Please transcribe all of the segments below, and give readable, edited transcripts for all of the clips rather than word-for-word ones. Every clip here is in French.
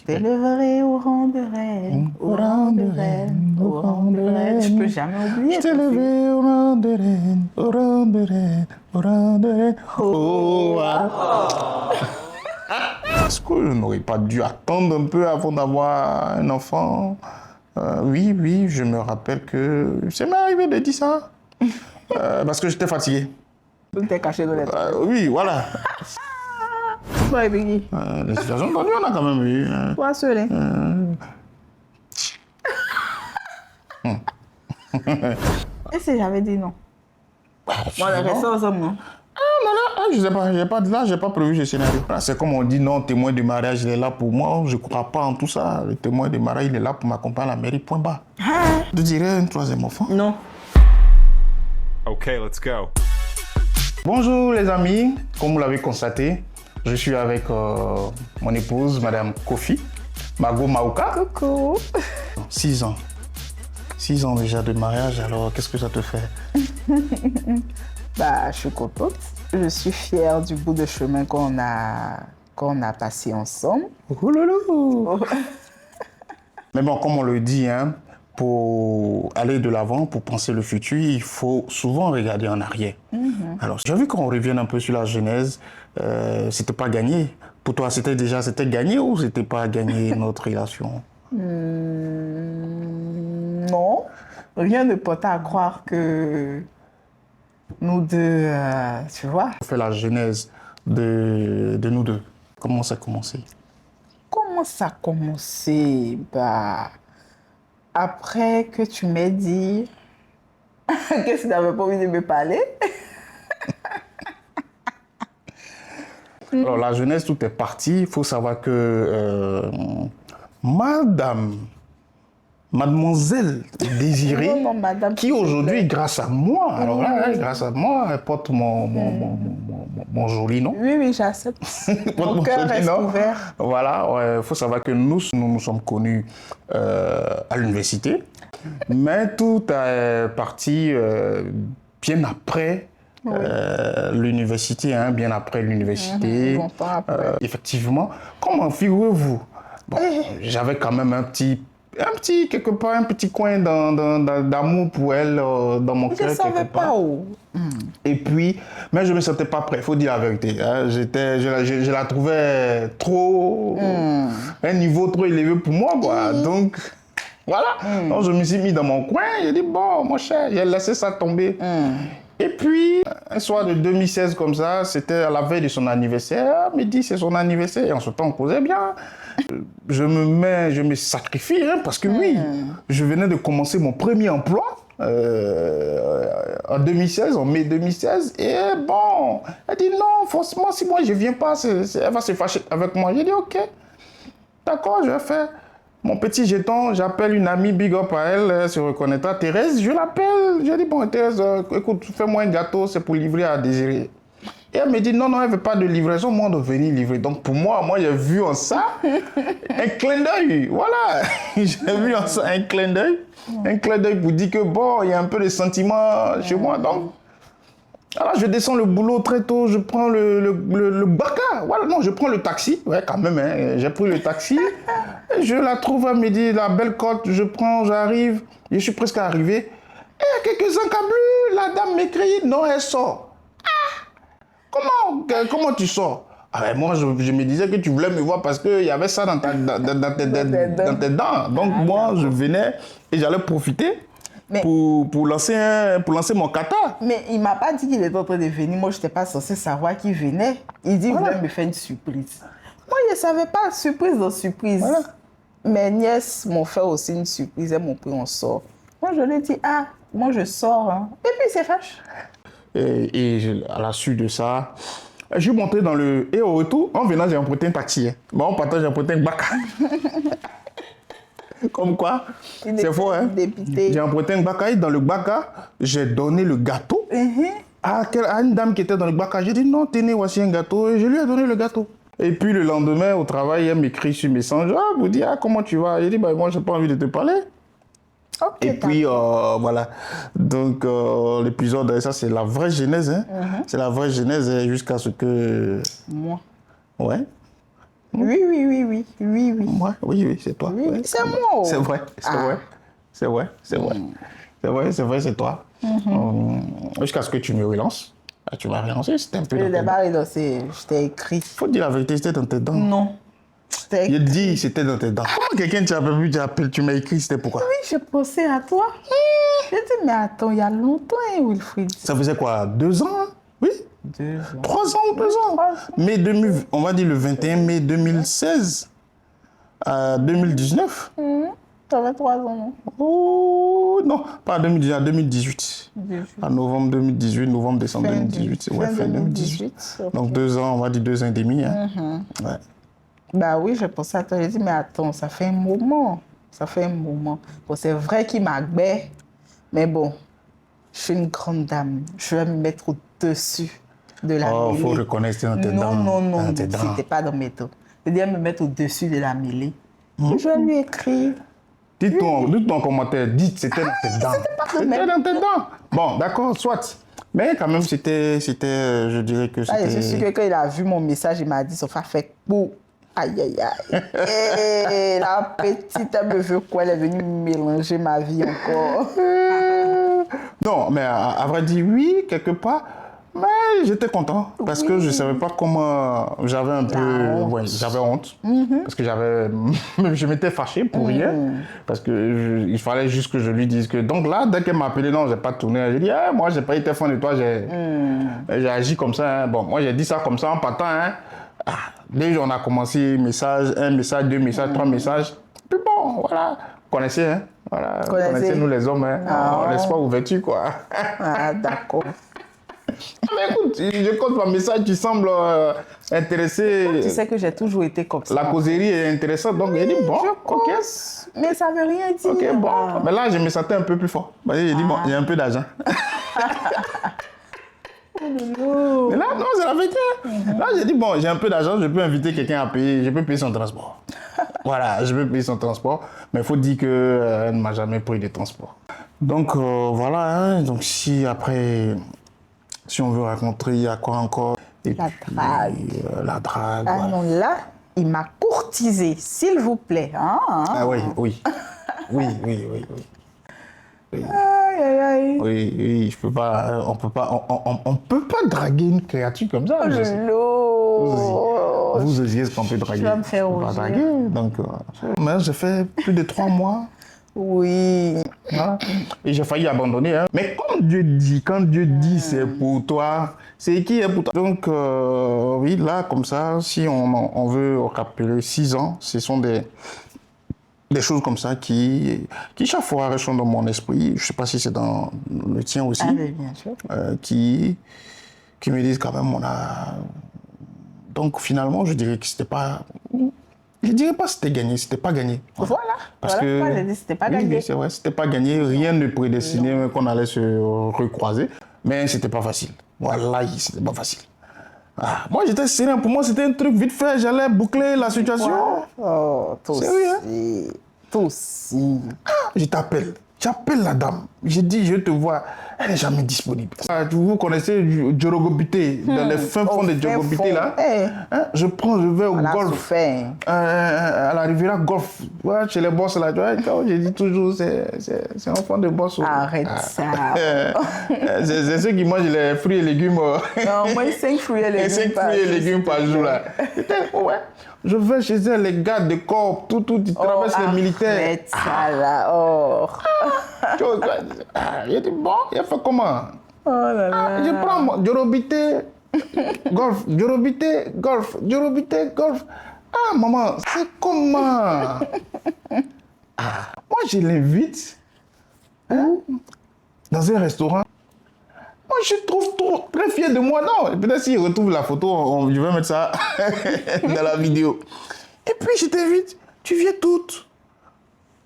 t'élèverai au rang de reine, au rang de reine, au rang de reine. Je peux jamais oublier. Je t'élèverai au rang de reine, au rang de reine, au rang de reine. Oh, Est-ce que je n'aurais pas dû attendre un peu avant d'avoir un enfant? Oui, je me rappelle que c'est m'est arrivé de dire ça. Parce que j'étais fatigué. Tu t'es caché dans les Oui, voilà. toi, Biggie. Les situations tendues, on a quand même eu. Toi seul, hein. Et si j'avais dit non? Moi, on restait ensemble, non? Je sais pas, j'ai pas prévu ce scénario. C'est comme on dit, non, témoin de mariage, il est là pour moi. Je crois pas en tout ça. Le témoin de mariage, il est là pour m'accompagner à la mairie, point barre. Je dirais un troisième enfant. Non. Ok, let's go. Bonjour les amis, comme vous l'avez constaté, je suis avec mon épouse, Madame Kofi, Mago Maouka. Coucou. 6 ans. 6 ans déjà de mariage, alors qu'est-ce que ça te fait? Bah, je suis contente. Je suis fière du bout de chemin qu'on a passé ensemble. Ouloulou. Mais bon, comme on le dit, hein, pour aller de l'avant, pour penser le futur, il faut souvent regarder en arrière. Alors, j'ai vu qu'on revienne un peu sur la genèse, c'était pas gagné. Pour toi, c'était gagné ou c'était pas gagné notre relation? Non, rien ne portait à croire que nous deux, tu vois. On fait la genèse de nous deux. Comment ça a commencé? Comment ça a commencé? Bah, après que tu m'aies dit que tu n'avais pas envie de me parler. Alors, la jeunesse, tout est parti. Il faut savoir que Mademoiselle Désirée, Non, madame, qui aujourd'hui, grâce à moi, alors là, grâce à moi, elle porte mon joli nom. Oui, j'accepte. Mon cœur reste ouvert. Voilà, il faut savoir que nous nous sommes connus à l'université, mais tout est parti bien après l'université, hein, bien après l'université. Longtemps après. Effectivement, comment figurez-vous? Bon, j'avais quand même un petit quelque part, un petit coin d'amour pour elle dans mon cœur. Je ne savais pas où. Et puis, mais je ne me sentais pas prêt, il faut dire la vérité. Hein. Je la trouvais trop, un niveau trop élevé pour moi, quoi. Donc, voilà. Donc, je me suis mis dans mon coin, j'ai dit, bon, mon cher, j'ai laissé ça tomber. Et puis, un soir de 2016 comme ça, c'était à la veille de son anniversaire. Elle me dit, c'est son anniversaire. Et en ce temps, on causait bien. Je me sacrifie, hein, parce que oui, je venais de commencer mon premier emploi en 2016, en mai 2016. Et bon, elle dit non, forcément, si moi je viens pas, elle va se fâcher avec moi. J'ai dit ok, d'accord, je vais faire. Mon petit jeton, j'appelle une amie, big up à elle, elle se reconnaîtra. Thérèse, je l'appelle. Je dis, bon, Thérèse, écoute, fais-moi un gâteau, c'est pour livrer à Désiré. Et elle me dit, non, elle ne veut pas de livraison, moi, on doit venir livrer. Donc, pour moi, j'ai vu en ça un clin d'œil. Voilà, j'ai vu en ça un clin d'œil. Un clin d'œil pour dire que, bon, il y a un peu de sentiment chez moi. Donc, alors, je descends le boulot très tôt, je prends le baka. Voilà, non, je prends le taxi. Ouais, quand même, hein, j'ai pris le taxi. Je la trouve à midi, la belle côte, j'arrive, je suis presque arrivé. Et il y a quelques encablures, la dame m'écrit, non, elle sort. Comment tu sors? Moi, je me disais que tu voulais me voir parce qu'il y avait ça dans tes dents. Donc, moi, je venais et j'allais profiter. Mais pour lancer mon kata. Mais il ne m'a pas dit qu'il était en train de venir. Moi, je n'étais pas censée savoir qu'il venait. Il dit qu'il voulait me faire une surprise. Moi, je ne savais pas, surprise dans surprise. Voilà. Mes nièces m'ont fait aussi une surprise. Elles m'ont pris en sort. Moi, je lui ai dit, moi, je sors. Hein. Et puis, c'est fâche. Et à la suite de ça, je suis monté dans le... Et au retour, en venant, j'ai emprunté un taxi. Hein. Bon, en partant, j'ai emprunté un baka. Comme quoi, c'est faux, hein? J'ai emprunté un baka et dans le baka, j'ai donné le gâteau à une dame qui était dans le baka. J'ai dit non, tenez, voici un gâteau et je lui ai donné le gâteau. Et puis le lendemain, au travail, elle m'écrit sur Messenger, vous dit, comment tu vas? J'ai dit, moi, j'ai pas envie de te parler. Okay, et puis, voilà. Donc, l'épisode, ça, c'est la vraie genèse. Hein? C'est la vraie genèse jusqu'à ce que... Moi. Ouais. Oui. Moi, oui, c'est toi. Oui, Ouais, c'est moi. C'est vrai, c'est vrai, c'est toi. Jusqu'à ce que tu me relances. Ah, tu m'as relancé, c'était un peu Je dans tes n'ai dents. pas relancé, je t'ai écrit. Faut dire la vérité, c'était dans tes dents. Non. Je t'ai J'ai écrit. dit, c'était dans tes dents. Comment quelqu'un tu m'as écrit, c'était pourquoi? Oui, j'ai pensé à toi. J'ai dit, mais attends, il y a longtemps, hein, Wilfried. Ça faisait quoi, 2 ans? Hein? Oui, 2 ans. 3 ans ou 2 ans. Mai 2000, on va dire le 21 mai 2016 à 2019. Ça fait 3 ans, non? Oh, non, pas 2019, 2018. En novembre 2018, novembre, décembre 2018. Ouais, fin 2018. Ok. Donc 2 ans, on va dire 2 ans et demi. Hein. Ouais. Bah oui, j'ai pensé à toi. J'ai dit, mais attends, ça fait un moment. Bon, c'est vrai qu'il m'a gbé, mais bon, je suis une grande dame. Je vais me mettre au-dessus de la Oh, mêlée. faut reconnaître c'était dans tes dents. Non, Dans tes dents. c'était pas dans mes dents. Je veux dire me mettre au-dessus de la mêlée. Je vais lui écrire. Dites-nous en commentaire, dites c'était dans tes dents. C'était dans tes dents. Bon, d'accord, soit. Mais quand même, je dirais que Ah, je suis c'était... sûre que quand il a vu mon message, il m'a dit, Sofa fait beau. Aïe, aïe, aïe. Et la petite, elle me veut quoi? Elle est venue mélanger ma vie encore. Non, mais à vrai dire, oui, quelque part. Mais j'étais content parce que je ne savais pas comment. J'avais un peu. Ouais, j'avais honte. Parce que je m'étais fâché pour rien. Parce que il fallait juste que je lui dise que. Donc là, dès qu'elle m'a appelé, non, j'ai pas tourné. J'ai dit, ah, moi, j'ai pas été fan de toi. J'ai agi comme ça. Hein. Bon, moi, j'ai dit ça comme ça en partant. Hein. Ah, dès qu'on a commencé, un message, 2 messages, 3 messages. Puis bon, voilà. Vous connaissez, hein. Voilà. Vous connaissez, nous les hommes, hein. On laisse pas ouverture, quoi. Ah, d'accord. Mais écoute, je compte mon message, tu sembles intéressé. Tu sais que j'ai toujours été comme ça. La causerie est intéressante, donc j'ai dit bon, ok. Mais ça veut rien dire. Ok, bon. Mais là, je me sentais un peu plus fort. J'ai dit, bon, il y a un peu d'argent. Mais là, non, c'est la vérité. Là, j'ai dit, bon, j'ai un peu d'argent, je peux inviter quelqu'un à payer, je peux payer son transport. Voilà, je peux payer son transport. Mais il faut dire qu'elle ne m'a jamais pris de transport. Donc, voilà. Hein, donc, si après... Si on veut raconter, il y a quoi encore? Et La puis, drague. La drague. Ah Voilà. non, là, il m'a courtisé, s'il vous plaît. Ah oui. Oui. Aïe, aïe, aïe. Oui, je peux pas, on peut pas draguer une créature comme ça. Je sais. Vous osiez ce qu'on peut draguer. Tu vas me faire On peut pas rougir. draguer, donc, mais j'ai fait plus de 3 mois. Oui. Voilà. Et j'ai failli abandonner. Hein. Mais comme Dieu dit, quand Dieu dit c'est pour toi, c'est qui est pour toi. Donc, oui, là, comme ça, si on veut rappeler 6 ans, ce sont des choses comme ça qui chaque fois restent dans mon esprit. Je ne sais pas si c'est dans le tien aussi. Ah, mais bien sûr. Qui me disent quand même, on a... Donc, finalement, je dirais que c'était pas... Je dirais pas que c'était gagné, c'était pas gagné. Voilà. Parce voilà que... pourquoi j'ai dit c'était pas gagné. Oui, c'est vrai, c'était pas gagné. Rien ne prédestinait qu'on allait se recroiser. Mais c'était pas facile. Voilà, c'était pas facile. Ah, moi, j'étais serein. Pour moi, c'était un truc vite fait. J'allais boucler la situation. Oh, toi Sérieux, aussi. Toi aussi. Je t'appelle. J'appelle la dame. J'ai dit, je te vois. Elle n'est jamais disponible. Ah, vous connaissez Djorogobité, dans les fins fonds de Djorogobité, là. Hein, je vais au golf. À la Riviera Golf. Ouais, chez les boss, là. J'ai dit toujours, c'est un fond de boss. Arrête ça. C'est ceux qui mangent les fruits et légumes. Non, moi, 5 fruits et légumes. 5 fruits et légumes par jour, là. Ouais. Je vais chez eux, les gars de corps, tout, ils traversent les militaires. Arrête ça, là. Oh. J'ai dit, bon, il a fait comment? Oh là là. Je prends moi, Djorobité, golf, Djorobité, golf, Djorobité, golf. Ah, maman, c'est comment? Moi, je l'invite dans un restaurant. Moi, je trouve très fier de moi. Non, peut-être s'il retrouve la photo, je vais mettre ça dans la vidéo. Et puis, je t'invite, tu viens toute.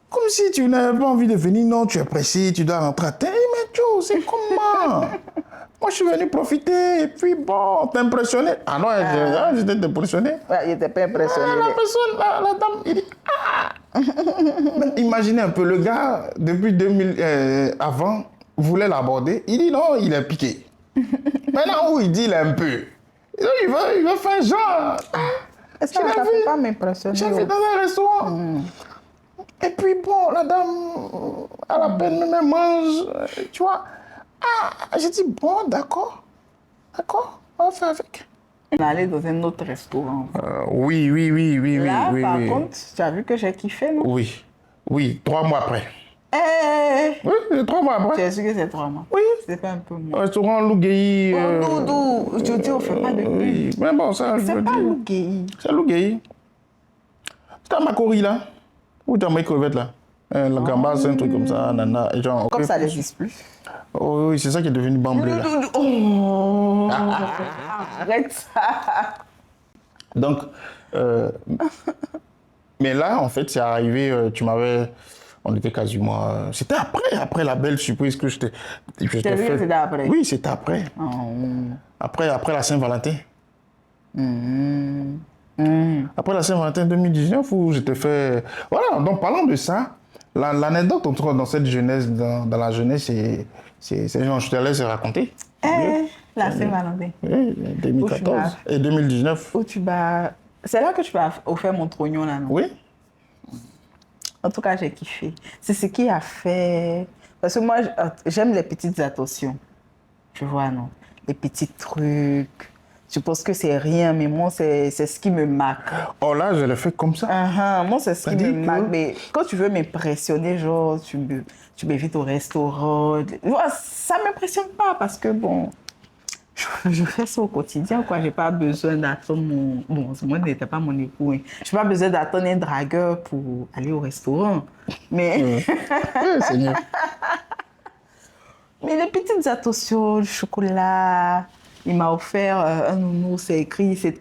Comme si tu n'avais pas envie de venir. Non, tu es pressé, tu dois rentrer à terre. Mais Joe, c'est comment? Moi, je suis venu profiter et puis bon, t'es impressionné. Ah non, j'étais impressionné. Ouais, il n'était pas impressionné. La personne, la dame, il dit Mais imaginez un peu, le gars, depuis 2000, avant, voulait l'aborder. Il dit non, il est piqué. Maintenant, où il dit il est un peu. Il veut faire genre. Et ça ne peut pas m'impressionner. J'ai vu dans un restaurant. Et puis bon, la dame, à la peine me mange, tu vois. Ah, j'ai dit, bon, d'accord, on va faire avec. On est allé dans un autre restaurant. Oui. Là, oui, par oui. contre, tu as vu que j'ai kiffé, non? Oui, 3 mois après. Oui, 3 mois Tu après. es sûr que c'est 3 mois? Oui. C'est pas un peu Au moins. restaurant Lougueyi. Oh, Doudou, je dis, on ne fait pas de pub. Oui, mais bon, ça, je C'est veux pas dire. Lougueyi. C'est Lougueyi. C'est à Makori, là. Où t'as mes crevettes, là? Le gambas, c'est un truc comme ça, nana. Et genre, Comme ça n'existe plus. Oh, oui, c'est ça qui est devenu bamblé, là. Oh, arrête ça. Donc, mais là, en fait, c'est arrivé, on était quasiment... c'était après la belle surprise que je t'ai C'était fait. c'était après? Oui, c'était après. Oh. Après la Saint-Valentin. Après la Saint-Valentin 2019, où j'étais fait... Voilà, donc parlant de ça, l'anecdote dans cette jeunesse, dans la jeunesse, c'est genre, je te laisse raconter. La Saint-Valentin. Oui, 2014 et 2019. C'est là que tu m'as offert mon trognon, là, non? Oui. En tout cas, j'ai kiffé. C'est ce qui a fait... Parce que moi, j'aime les petites attentions. Tu vois, non? Les petits trucs. Je pense que c'est rien, mais moi, c'est ce qui me marque. Oh là, je l'ai fait comme ça. Moi, c'est ce qui me marque. Mais quand tu veux m'impressionner, genre, tu m'invites au restaurant. Ça ne m'impressionne pas parce que, bon, je fais ça au quotidien, quoi. Je n'ai pas besoin d'attendre mon... Bon, moi, ce n'était pas mon époux. Hein. Je n'ai pas besoin d'attendre un dragueur pour aller au restaurant. Mais... Seigneur. Mais les petites attentions, le chocolat... Il m'a offert un nounours,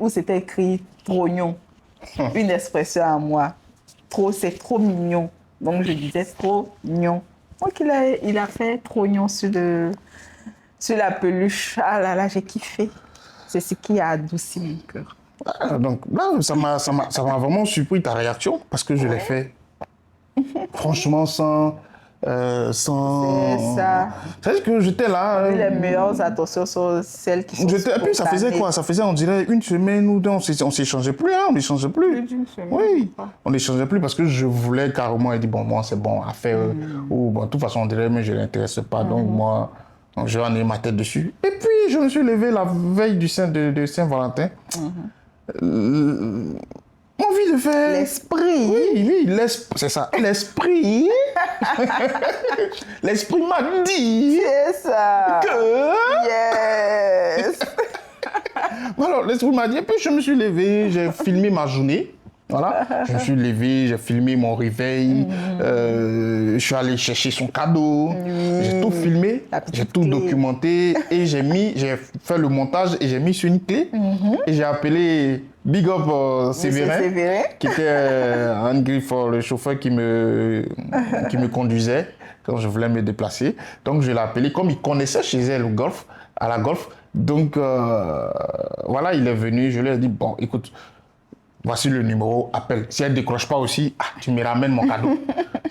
c'était écrit trognon. Une expression à moi. C'est trop mignon. Donc je disais trop mignon. Donc il a fait trognon sur la peluche. Ah là là, j'ai kiffé. C'est ce qui a adouci mon cœur. Donc là, ça m'a vraiment surpris ta réaction parce que je l'ai fait. Franchement, sans... C'est ça. C'est-à-dire que j'étais là. Les meilleures attentions sont celles qui sont Et puis ça faisait quoi? Ça faisait, on dirait, une semaine ou deux, on s'échangeait plus, hein, on n'échangeait plus. Plus d'une semaine. Oui, on n'échangeait plus parce que je voulais carrément, il dit, bon, moi, c'est bon, à faire. Ou, bon, de toute façon, on dirait, mais je ne l'intéresse pas, donc moi, je vais en ma tête dessus. Et puis, je me suis levé la veille de Saint-Valentin. Envie de faire... L'esprit. Oui, c'est ça, l'esprit. L'esprit m'a dit... C'est ça. Que... Yes. Alors, l'esprit m'a dit, et puis je me suis levé, j'ai filmé ma journée. Voilà, je me suis levé, j'ai filmé mon réveil, je suis allé chercher son cadeau, j'ai tout filmé, j'ai tout documenté et j'ai fait le montage et j'ai mis sur une clé et j'ai appelé Big Up Séverin, qui était en griffe, le chauffeur qui me conduisait quand je voulais me déplacer. Donc je l'ai appelé, comme il connaissait chez elle à la Golf. Donc voilà, il est venu, je lui ai dit, bon écoute, voici le numéro, appelle. Si elle ne décroche pas aussi, tu me ramènes mon cadeau.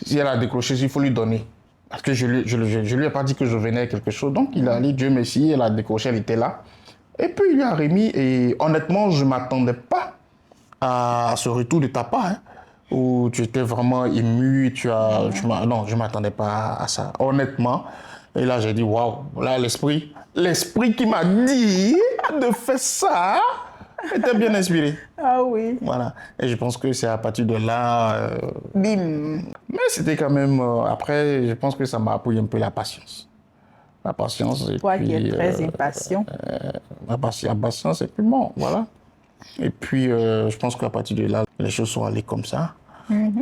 Si elle a décroché, il faut lui donner. Parce que je lui ai pas dit que je venais avec quelque chose. Donc il est allé, Dieu merci, elle a décroché, elle était là. Et puis il lui a remis. Et honnêtement, je ne m'attendais pas à ce retour de ta part. Hein, où tu étais vraiment ému. Non, je ne m'attendais pas à ça. Honnêtement. Et là, j'ai dit, waouh, là, l'esprit qui m'a dit de faire ça. était bien inspiré. Ah oui. Voilà. Et je pense que c'est à partir de là... Bim. Mais c'était quand même... après, je pense que ça m'a appris un peu la patience. La patience. Toi qui es très impatient. La patience, et puis bon, voilà. Et puis, je pense qu'à partir de là, les choses sont allées comme ça.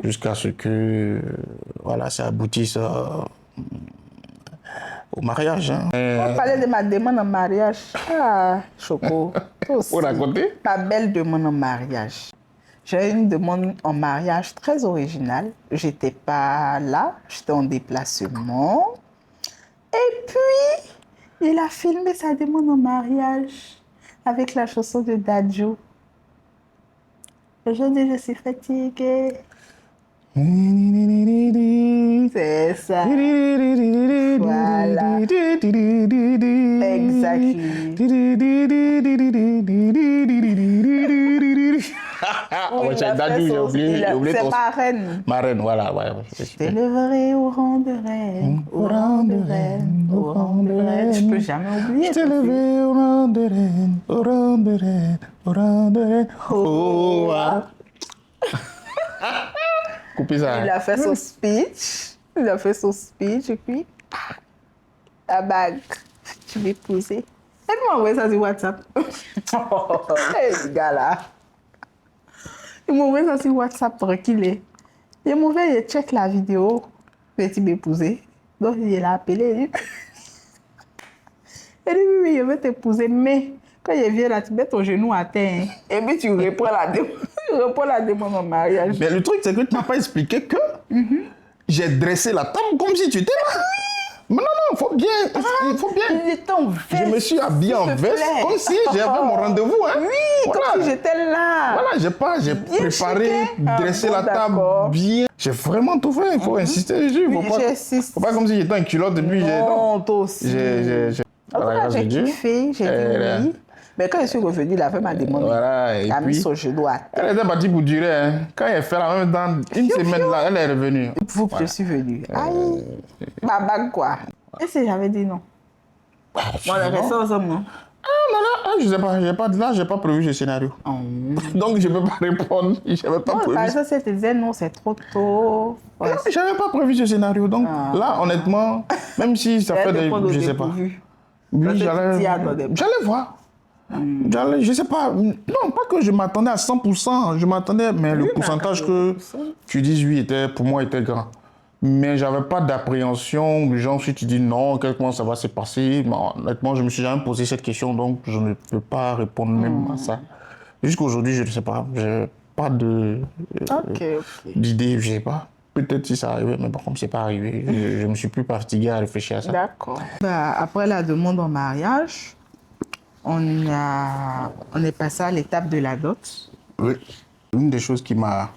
Jusqu'à ce que, voilà, ça aboutisse au mariage. Hein. On parlait de ma demande en mariage. Ah, Choco. Pour raconter? Ma belle demande en mariage. J'ai une demande en mariage très originale. J'étais pas là, j'étais en déplacement. Et puis, il a filmé sa demande en mariage avec la chanson de Dadju. Aujourd'hui, je suis fatiguée. C'est ça. Voilà. Exactement. Oui, Ouais, il c'est a fait Dadju, j'ai son- oublié, il a- j'ai oublié c'est ton... ma reine. Ma reine, voilà. Ouais, Je t'élèverai au rang de reine, au rang de reine, au rang de reine. Je peux jamais oublier. Je t'ai ton film. levé au rang de reine, au rang de reine, au rang de reine. Oh, ah. Coupez ça. Il a fait son speech. Il a fait son speech et puis, la bague, tu m'as épousé. Elle m'a envoyé ça sur WhatsApp. Ce gars-là. Il m'a envoyé ça sur WhatsApp tranquille. Il m'a envoyé, il check la vidéo. Petit m'épouser. Donc, il l'a appelé. Il dit, oui, je veux t'épouser, mais quand il vient là, tu mets ton genou à terre. Hein, et puis tu réponds la demande en mariage. Mais le truc, c'est que tu n'as pas expliqué que j'ai dressé la table comme si tu étais là. Mais non, il faut bien. Il faut bien. Il était en veste. Je me suis habillé en s'il te veste plaît. comme si j'avais mon rendez-vous. Hein. Oui, Voilà. comme si j'étais là. Voilà, j'ai préparé, checké. dressé Ah, bon, la table d'accord. bien. J'ai vraiment tout fait, il faut insister dessus. Oui, j'insiste. Faut pas comme si j'étais en culotte et puis Non, toi aussi. À la grâce de J'ai Dieu. kiffé, j'ai dit oui. Mais quand je suis revenue, il a fait ma demande. Voilà, et il a mis puis, son genou à terre. elle était partie pour durer. Hein. Quand elle fait la même temps, une semaine là, elle est revenue. Vous que je suis venue. Aïe, ma bague quoi. Et si j'avais dit non? Bon, on est restés ensemble, non? Je sais pas, là, j'ai pas prévu ce scénario. Donc, je peux pas répondre. J'avais pas Non, prévu. par exemple, si elle te disait non, c'est trop tôt. Ouais, Non, j'avais pas prévu ce scénario. Donc, là, honnêtement, même si ça fait des. Je sais pas. Oui, j'allais voir. Je sais pas. Non, pas que je m'attendais à 100%. Je m'attendais, mais le pourcentage que tu dis oui, pour moi, était grand. Mais j'avais pas d'appréhension, du genre si tu dis non, comment ça va se passer. Mais honnêtement, je me suis jamais posé cette question, donc je ne peux pas répondre même à ça. Jusqu'aujourd'hui, je ne sais pas. J'ai pas d'idée, je sais pas. Peut-être si ça arrivait, mais bon, comme c'est pas arrivé, je me suis plus fatigué à réfléchir à ça. D'accord. Après la demande en mariage, on est passé à l'étape de la dot. Oui. Une des choses qui m'a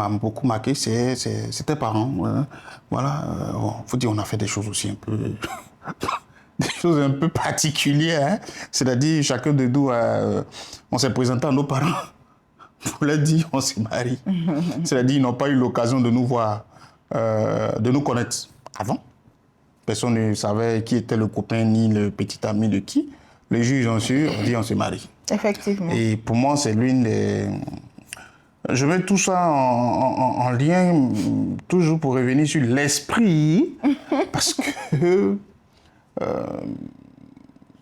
beaucoup marqué, c'est tes parents. Ouais. Voilà. Faut dire, on a fait des choses aussi un peu... des choses un peu particulières. Hein. C'est-à-dire, chacun de nous, on s'est présenté à nos parents. Pour leur dire, on s'est mariés. C'est-à-dire, ils n'ont pas eu l'occasion de nous voir, de nous connaître avant. Personne ne savait qui était le copain ni le petit ami de qui. Les juges ont su, on dit on s'est mariés. Effectivement. Et pour moi, c'est l'une des... Je mets tout ça en lien, toujours pour revenir sur l'esprit, parce que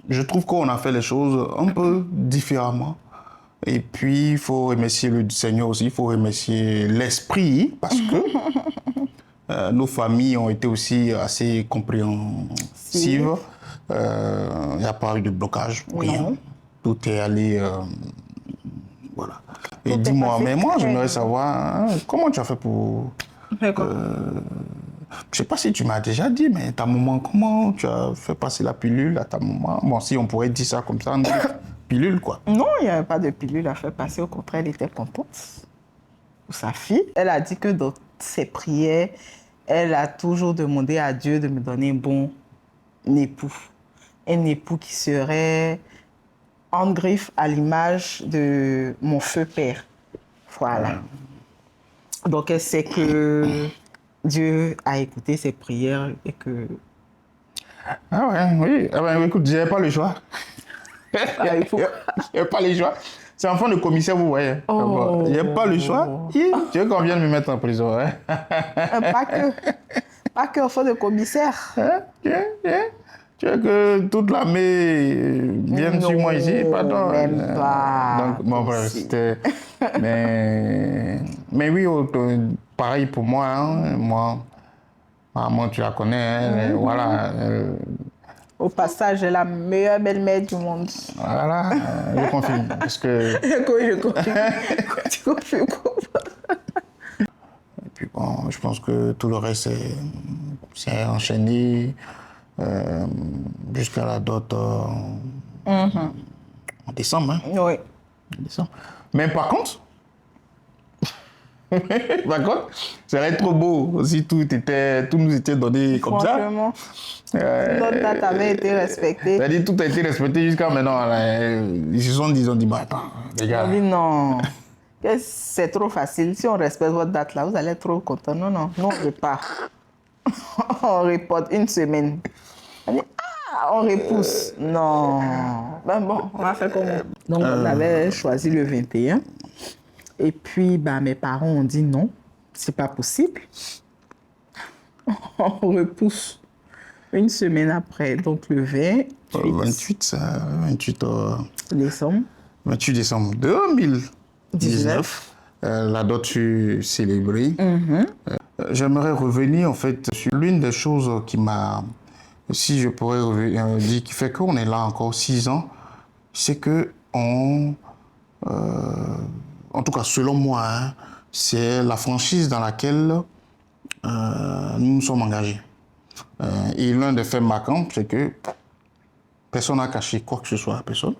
je trouve qu'on a fait les choses un peu différemment. Et puis, il faut remercier le Seigneur aussi, il faut remercier l'esprit, parce que nos familles ont été aussi assez compréhensives. Il n'y a pas eu de blocage, rien. Tout est allé... voilà. Et dis-moi, mais moi, j'aimerais savoir, comment tu as fait pour... je ne sais pas si tu m'as déjà dit, mais ta maman, comment tu as fait passer la pilule à ta maman? Bon, si on pourrait dire ça comme ça, pilule, quoi. Non, il n'y avait pas de pilule à faire passer. Au contraire, elle était contente pour sa fille. Elle a dit que dans ses prières, elle a toujours demandé à Dieu de me donner un bon époux. Un époux qui serait en griffe à l'image de mon feu père. Voilà. Donc, elle sait que Dieu a écouté ses prières et que... Ah ouais, oui. Ah ben, écoute, j'avais pas le choix. J'avais pas le choix. C'est enfant de commissaire, vous voyez. Oh. J'avais pas le choix. Tu veux qu'on vienne me mettre en prison, hein? Pas que enfant de commissaire. Tu veux que toute l'armée vienne sur moi ici? Pardon. Même pas. Donc, bon, bref, c'était... mais oui, pareil pour moi. Hein. Moi, tu la connais. Hein, voilà. Au passage, elle est la meilleure belle-mère du monde. Voilà, je confirme. Parce que... Je confirme. Tu confirmes. Et puis bon, je pense que tout le reste, c'est enchaîné jusqu'à la dot en décembre. Hein. Oui. En décembre. Mais par contre, Ça serait trop beau si tout nous était donné comme ça. Franchement, notre date avait été respectée. C'est-à-dire tout a été respecté jusqu'à maintenant. Là, ils se sont dit, bah attends, les gars. On dit non, que c'est trop facile. Si on respecte votre date là, vous allez être trop content. Non, non, nous on repart. On reporte une semaine. On dit, on repousse. Non. Ben bon, on a fait comme... Donc on avait choisi le 21. Et puis, bah, mes parents ont dit non, c'est pas possible. On repousse une semaine après, donc le 28 décembre. 28 décembre 2019, la date fut célébrée. J'aimerais revenir en fait sur l'une des choses qui m'a, si je pourrais dire, qui fait qu'on est là encore 6 ans, c'est que en tout cas selon moi, hein, c'est la franchise dans laquelle nous nous sommes engagés. Et l'un des faits marquants, c'est que personne n'a caché quoi que ce soit à personne.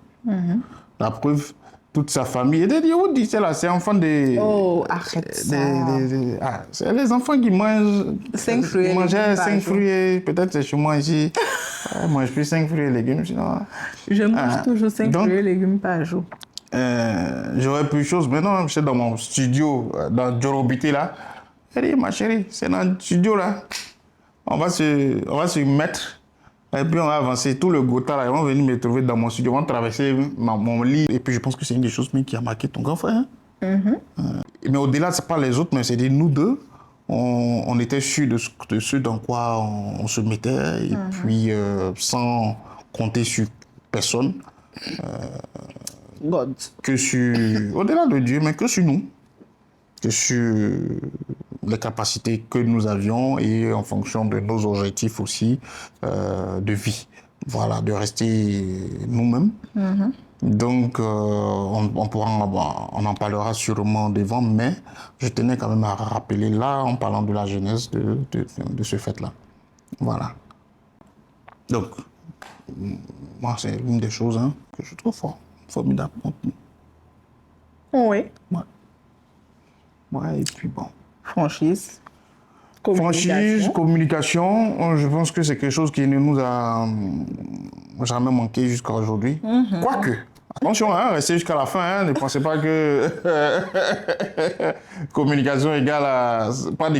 La preuve, toute sa famille. Et des Yehudi, c'est là, c'est enfant de... Oh, arrête ça. C'est les enfants qui mangent... 5 fruits et mangeaient légumes 5 fruits. Peut-être c'est chez moi ici. Je mange plus 5 fruits et légumes, sinon... Je mange toujours 5 fruits et légumes par jour. J'aurais plus de choses. Maintenant, je suis dans mon studio, dans Djorobité, là. Elle dit, ma chérie, c'est dans le studio, là. On va se mettre... Et puis on va avancer. Tout le Gotha, là, ils vont venir me trouver dans mon studio. Ils vont traverser mon lit. Et puis je pense que c'est une des choses qui a marqué ton grand frère. Hein? Mais au-delà, ce n'est pas les autres, mais c'est nous deux. On était sûrs de ce dans quoi on se mettait. Et puis sans compter sur personne. God. Que sur... Au-delà de Dieu, mais que sur nous. Que sur les capacités que nous avions et en fonction de nos objectifs aussi de vie. Voilà, de rester nous-mêmes. Donc, on en parlera sûrement devant, mais je tenais quand même à rappeler là, en parlant de la genèse de ce fait-là. Voilà. Donc, moi, c'est une des choses que je trouve formidable. Oui. Ouais. Ouais, et puis bon. Franchise. Communication, je pense que c'est quelque chose qui ne nous a jamais manqué jusqu'à aujourd'hui. Quoique, attention, restez jusqu'à la fin, ne pensez pas que communication égale à pas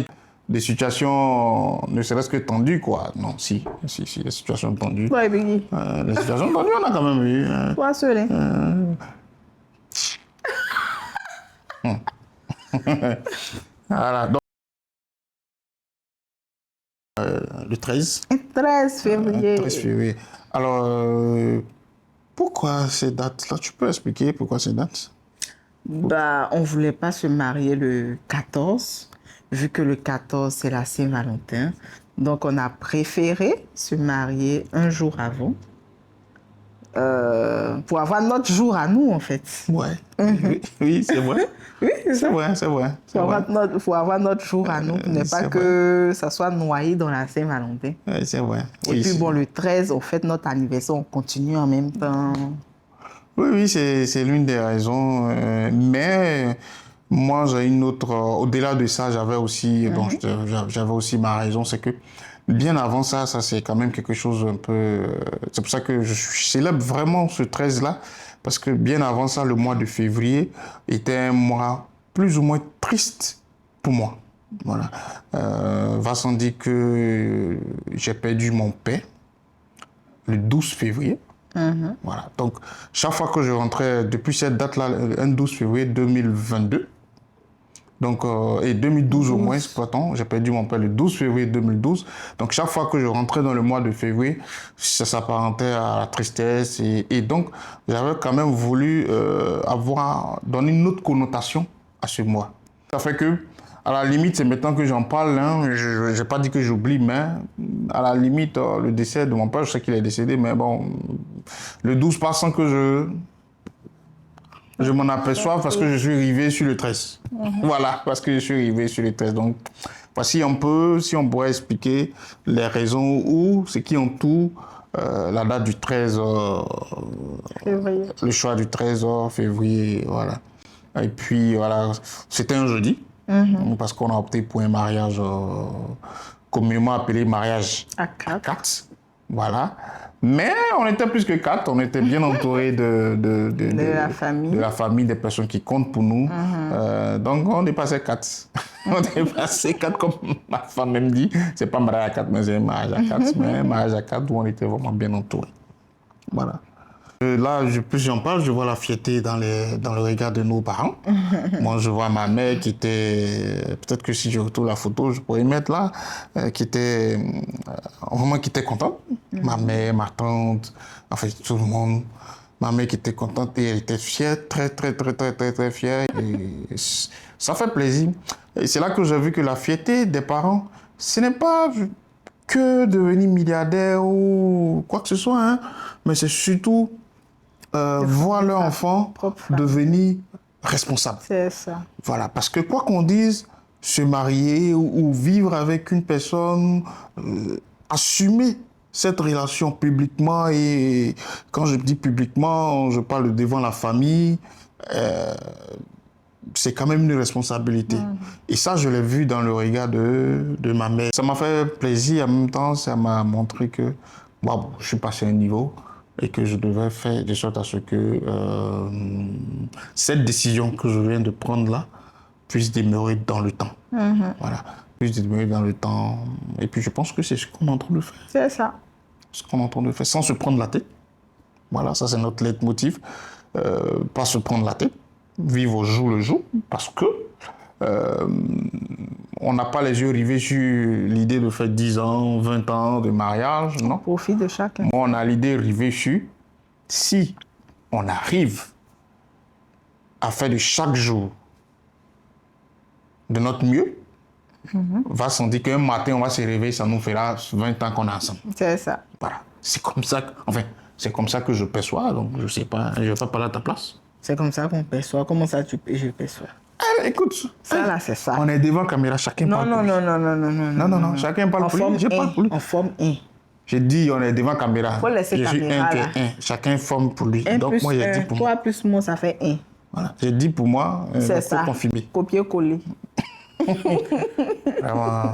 des situations ne serait-ce que tendues, quoi. Non, si, les situations tendues. Ouais, Biggie. Les situations tendues, on a quand même eu. Toi, seul. Voilà, donc, le 13. 13 février. 13 février. Alors, pourquoi ces dates-là? Tu peux expliquer pourquoi ces dates? Bah, on ne voulait pas se marier le 14, vu que le 14, c'est la Saint-Valentin. Donc, on a préféré se marier un jour avant. Pour avoir notre jour à nous, en fait. Ouais. Oui, c'est vrai. Oui, c'est vrai. Faut avoir notre jour à nous, pour ne pas que ça soit noyé dans la Saint-Valentin. Oui, c'est vrai. Et puis bon, le 13, on fête notre anniversaire, on continue en même temps. Oui, c'est l'une des raisons. Mais moi, j'ai une autre... Au-delà de ça, j'avais aussi ma raison, c'est que bien avant ça c'est quand même quelque chose un peu... C'est pour ça que je célèbre vraiment ce 13-là, parce que bien avant ça, le mois de février était un mois plus ou moins triste pour moi. Voilà. Va sans dire que j'ai perdu mon père le 12 février. Voilà. Donc, chaque fois que je rentrais, depuis cette date-là, un 12 février 2022, donc, et 2012 au moins, pardon, j'ai perdu mon père le 12 février 2012. Donc, chaque fois que je rentrais dans le mois de février, ça s'apparentait à la tristesse. Et donc, j'avais quand même voulu donner une autre connotation à ce mois. Ça fait que, à la limite, c'est maintenant que j'en parle, je n'ai pas dit que j'oublie, mais à la limite, le décès de mon père, je sais qu'il est décédé, mais bon, le 12 passe sans que je m'en aperçois parce que je suis arrivé sur le 13. Voilà, parce que je suis arrivé sur le 13. Donc, voici un peu, si on pourrait expliquer les raisons ou ce qui entoure la date du 13 février. Le choix du 13 février, voilà. Et puis, voilà, c'était un jeudi. parce qu'on a opté pour un mariage communément appelé mariage À 4. 4. Voilà. Mais on était plus que 4, on était bien entourés de la famille. de la famille, des personnes qui comptent pour nous. Donc on dépassait 4. On dépassait 4, comme ma femme même dit. C'est pas mariage à 4, mais c'est un mariage à 4. Mais un mariage à 4 où on était vraiment bien entourés. Voilà. Là, plus j'en parle, je vois la fierté dans le regard de nos parents. Moi, je vois ma mère qui était, peut-être que si je retrouve la photo, je pourrais mettre là, qui était vraiment qui était contente. Ma mère, ma tante, en fait tout le monde. Ma mère qui était contente et elle était fière, très fière. Et ça fait plaisir. Et c'est là que j'ai vu que la fierté des parents, ce n'est pas que devenir milliardaire ou quoi que ce soit, hein, mais c'est surtout voir leur enfant devenir responsable. C'est ça. Voilà, parce que quoi qu'on dise, se marier ou vivre avec une personne, assumer cette relation publiquement, et quand je dis publiquement, je parle devant la famille, c'est quand même une responsabilité. Et ça, je l'ai vu dans le regard de ma mère. Ça m'a fait plaisir, en même temps, ça m'a montré que bon, je suis passé à un niveau et que je devais faire de sorte à ce que cette décision que je viens de prendre là puisse demeurer dans le temps. Voilà, puisse demeurer dans le temps. Et puis, je pense que c'est ce qu'on est en train de faire. C'est ça. Ce qu'on est en train de faire, sans se prendre la tête. Voilà, ça c'est notre leitmotiv. Pas se prendre la tête. Vivre au jour le jour, parce que on n'a pas les yeux rivés sur l'idée de faire 10 ans, 20 ans de mariage, non. Au profit de chacun. Moi, on a l'idée rivée sur si on arrive à faire de chaque jour de notre mieux, va s'en dire qu'un matin, on va se réveiller, ça nous fera 20 ans qu'on est ensemble. C'est ça. Voilà. C'est comme ça, c'est comme ça que je perçois, donc je sais pas, je vais pas parler à ta place. C'est comme ça qu'on perçoit. Comment ça je perçois? Écoute, Ça là, c'est ça. on est devant la caméra, chacun parle pour lui. Non, chacun parle pour lui. Je parle pour lui. On forme un. J'ai dit, on est devant la caméra. Faut laisser je suis caméra, un, là. un. Chacun forme pour lui. Un Donc plus moi, j'ai un. dit pour moi. Toi plus moi, ça fait 1. Voilà. J'ai dit pour moi, C'est faut ça. confirmer. Copier-coller. Vraiment.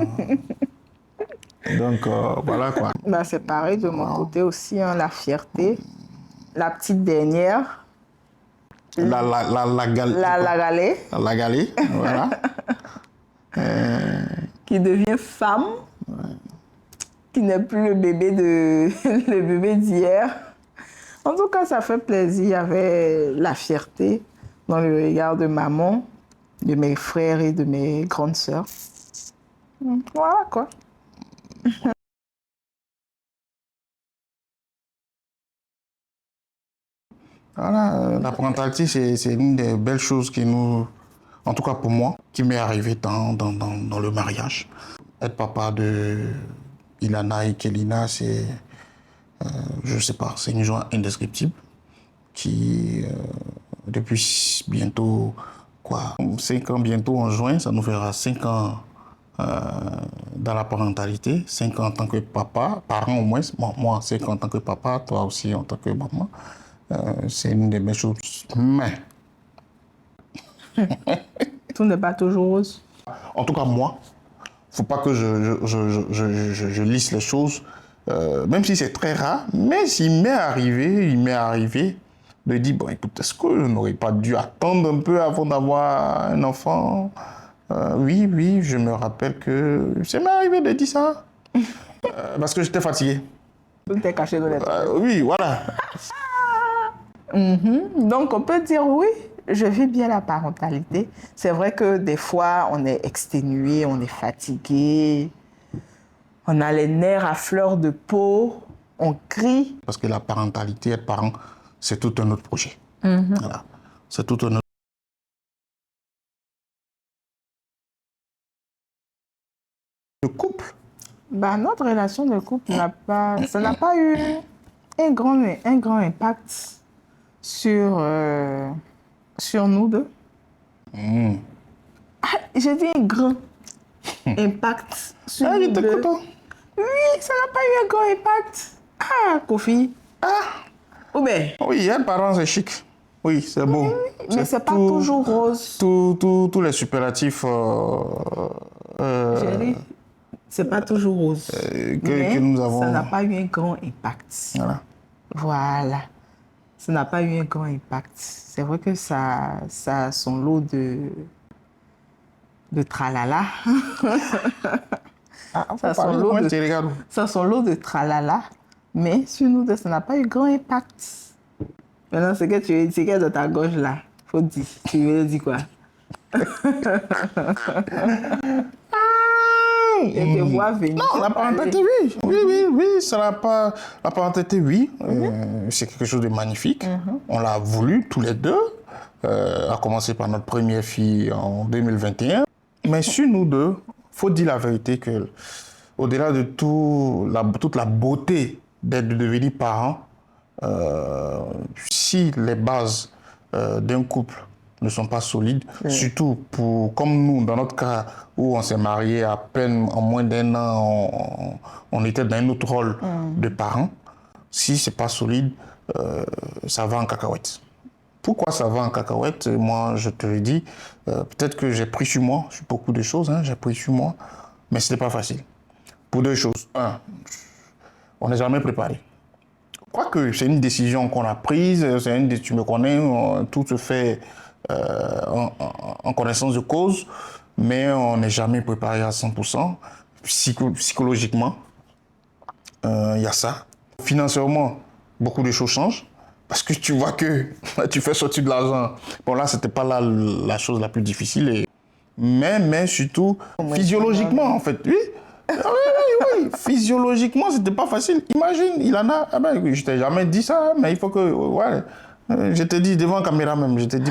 Donc, voilà quoi. Bah, c'est pareil de mon côté aussi, hein, la fierté. La petite dernière. La galée. La galée, voilà. Qui devient femme. Qui n'est plus le bébé le bébé d'hier. En tout cas, ça fait plaisir. Il y avait la fierté dans le regard de maman, de mes frères et de mes grandes sœurs. Voilà quoi. Voilà, la parentalité, c'est une des belles choses qui nous, en tout cas pour moi, qui m'est arrivée dans le mariage. Être papa de Ilana et Kelina, c'est, je sais pas, c'est une joie indescriptible qui, depuis bientôt, 5 ans bientôt en juin, ça nous fera 5 ans dans la parentalité, 5 ans en tant que papa, parent au moins, moi 5 ans en tant que papa, toi aussi en tant que maman. C'est une des belles choses. Mais tout n'est pas toujours rose. En tout cas, moi, faut pas que je lisse les choses, même si c'est très rare, mais s'il m'est arrivé de dire, bon, écoute, est-ce que je n'aurais pas dû attendre un peu avant d'avoir un enfant? Oui, je me rappelle que ça m'est arrivé de dire ça, parce que j'étais fatigué. Tout est caché dans les oui, voilà. Donc, on peut dire oui, je vis bien la parentalité. C'est vrai que des fois, on est exténué, on est fatigué, on a les nerfs à fleur de peau, on crie. Parce que la parentalité, être parent, c'est tout un autre projet. Voilà. C'est tout un autre. Le couple. Bah, notre relation de couple n'a pas eu un grand impact sur nous deux. Ah, j'ai dit un grand impact sur nous deux. Content. Oui, ça n'a pas eu un grand impact. Ah, Kofi. Ah. Ou bien? Oui, être parent, c'est chic. Oui, c'est beau. Mais c'est pas toujours rose. Tous les superlatifs Chérie, c'est pas toujours rose. que nous avons. Ça n'a pas eu un grand impact. Voilà. Voilà. Ça n'a pas eu un grand impact. C'est vrai que ça a son lot de tralala. Ça a son lot de tralala. Mais sur nous deux, ça n'a pas eu grand impact. Maintenant, ce que tu dis dans ta gorge là, faut dire. Tu veux dire quoi? Et te voir venir. Non, la parentalité, oui. Oui, ça n'a pas... La parentalité, oui. C'est quelque chose de magnifique. On l'a voulu tous les deux. À commencer par notre première fille en 2021. Mais sur nous deux, faut dire la vérité que au-delà de toute la beauté d'être devenu parent, si les bases d'un couple ne sont pas solides, surtout comme nous, dans notre cas, où on s'est marié à peine en moins d'1 an, on était dans un autre rôle de parents. Si c'est pas solide, ça va en cacahuète. Pourquoi ça va en cacahuète? Moi, je te le dis, peut-être que j'ai pris sur moi, sur beaucoup de choses, j'ai pris sur moi, mais ce n'était pas facile. Pour 2 choses. 1, on n'est jamais préparé. Quoique, c'est une décision qu'on a prise, tu me connais, tout se fait en connaissance de cause, mais on n'est jamais préparé à 100%. Psychologiquement, il y a ça. Financièrement, beaucoup de choses changent, parce que tu vois que tu fais sortir de l'argent. Bon, là, c'était pas la chose la plus difficile. Mais surtout, physiologiquement, en fait, oui. Oui. Physiologiquement, c'était pas facile. Imagine, il en a. Ah ben, je t'ai jamais dit ça, mais il faut que. Ouais. Je t'ai dit devant la caméra même. Je t'ai dit.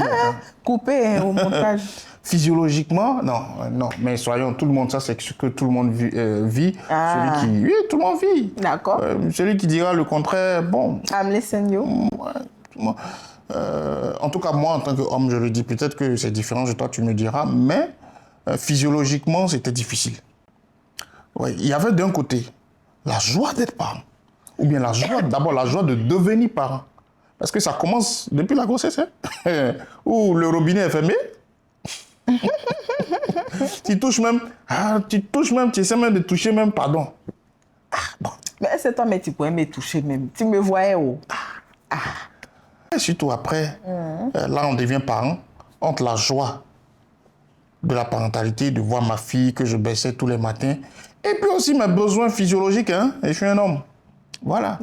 Coupé au montage. Physiologiquement, non. Mais soyons, tout le monde, ça, c'est ce que tout le monde vit. Ah. Oui, tout le monde vit. D'accord. Celui qui dira le contraire, bon. I'm listening you. Ouais. En tout cas, moi, en tant qu'homme, je le dis. Peut-être que c'est différent de toi, tu me diras. Mais physiologiquement, c'était difficile. Ouais, il y avait d'un côté la joie d'être parent, ou bien d'abord la joie de devenir parent. Parce que ça commence depuis la grossesse, où le robinet est fermé. tu touches même, tu essaies même de toucher même, pardon. Bon. Mais c'est toi, mais tu pourrais me toucher même. Tu me voyais où? Et surtout après, là on devient parent, entre la joie de la parentalité, de voir ma fille que je baissais tous les matins, et puis aussi mes besoins physiologiques, et je suis un homme. Voilà.